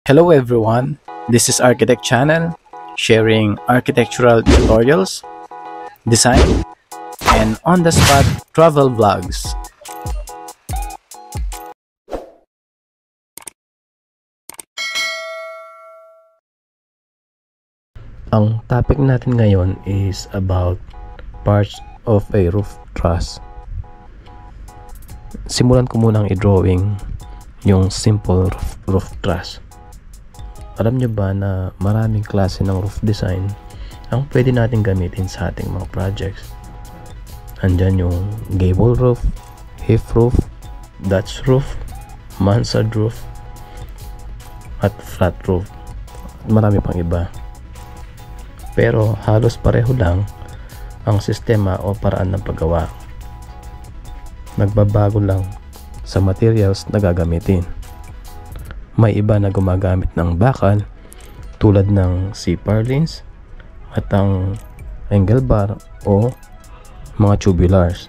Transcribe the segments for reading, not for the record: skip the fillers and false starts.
Hello everyone, this is Architect Channel, sharing architectural tutorials, design, and on-the-spot travel vlogs. Ang topic natin ngayon is about parts of a roof truss. Simulan ko munang i-drawing yung simple roof truss. Alam nyo ba na maraming klase ng roof design ang pwede natin gamitin sa ating mga projects? Andyan yung gable roof, hip roof, Dutch roof, mansard roof, at flat roof. Marami pang iba. Pero halos pareho lang ang sistema o paraan ng paggawa. Nagbabago lang sa materials na gagamitin. May iba na gumagamit ng bakal tulad ng C-purlins at ang angle bar o mga tubulars.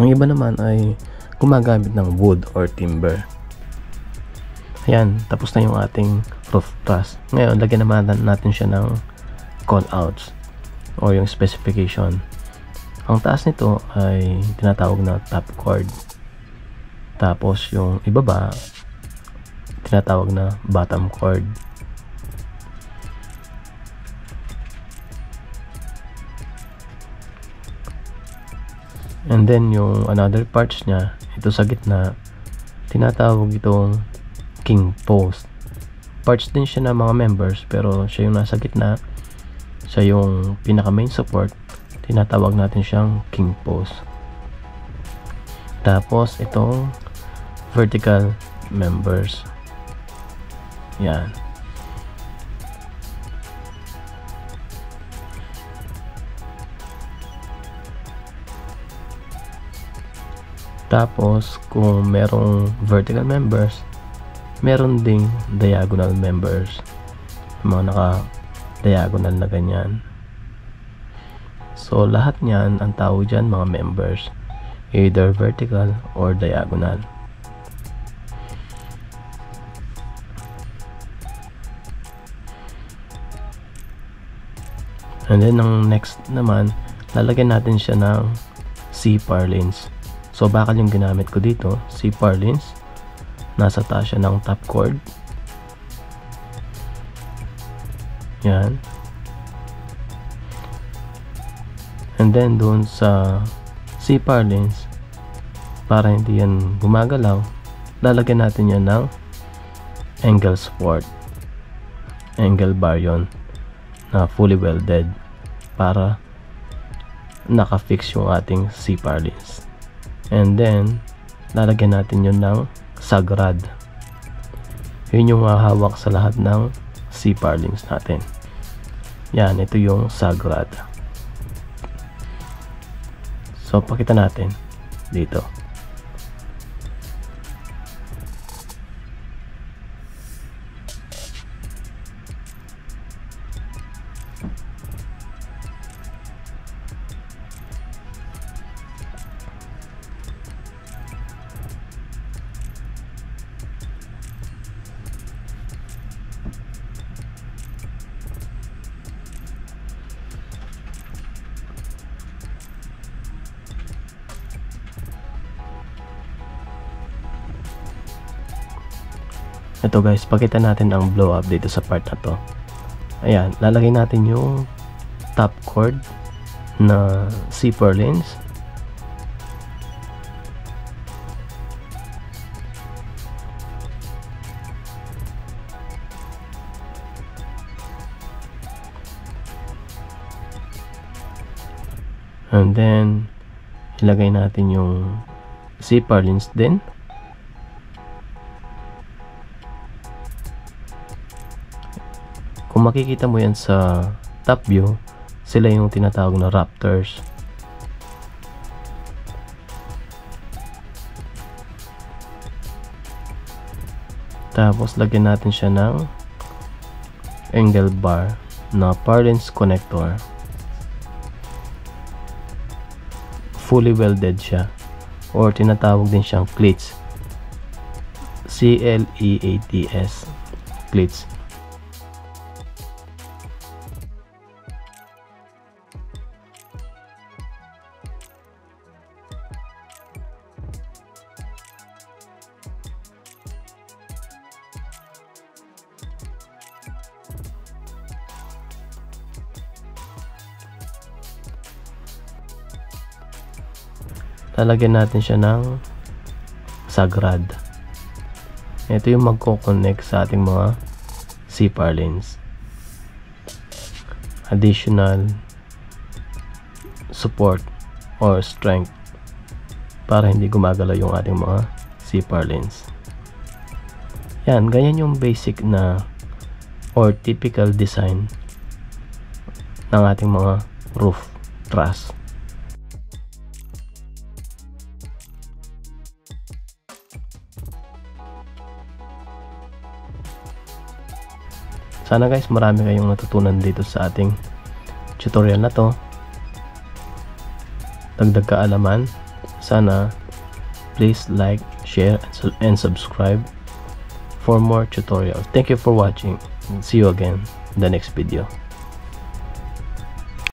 Ang iba naman ay gumagamit ng wood or timber. Ayan, tapos na yung ating roof truss. Ngayon, lagyan naman natin siya ng callouts o yung specification. Ang taas nito ay tinatawag na top chord. Tapos yung ibaba tinatawag na bottom chord. And then yung another parts niya, ito sa gitna, tinatawag itong king post. Parts din siya ng mga members, pero siya yung nasa gitna, siya yung pinaka main support, tinatawag natin siyang king post. Tapos itong vertical members. Yan. Tapos kung merong vertical members, meron ding diagonal members, mga naka diagonal na ganyan. So lahat niyan ang tawag dyan mga members, either vertical or diagonal. And then ang next naman, lalagyan natin siya ng C-purlins. So bakal yung ginamit ko dito, C-purlins. Nasa taas siya ng top chord. Yan. And then doon sa C-purlins, para hindi yan gumagalaw, lalagyan natin yan ng angle support. Angle bar yun na fully welded para naka-fix yung ating C-purlins. And then lalagyan natin yun ng sagrad. Yun yung hahawak sa lahat ng C-purlins natin. Yan, ito yung sagrad. So pakita natin dito. Ito guys, pakita natin ang blow up dito sa part na to. Ayan, lalagay natin yung top chord na C-purlins. And then ilagay natin yung C-purlins din. Kung makikita mo yan sa top view, sila yung tinatawag na rafters. Tapos lagyan natin siya ng angle bar na purlins connector. Fully welded siya, or tinatawag din siyang cleats. CLEATS cleats. Lalagyan natin siya ng sagrad. Ito yung magko-connect sa ating mga C-purlins. Additional support or strength para hindi gumagalaw yung ating mga C-purlins. Yan, ganyan yung basic na or typical design ng ating mga roof truss. Sana guys, marami kayong natutunan dito sa ating tutorial na to. Dagdag kaalaman. Sana please like, share, and subscribe for more tutorials. Thank you for watching. See you again in the next video.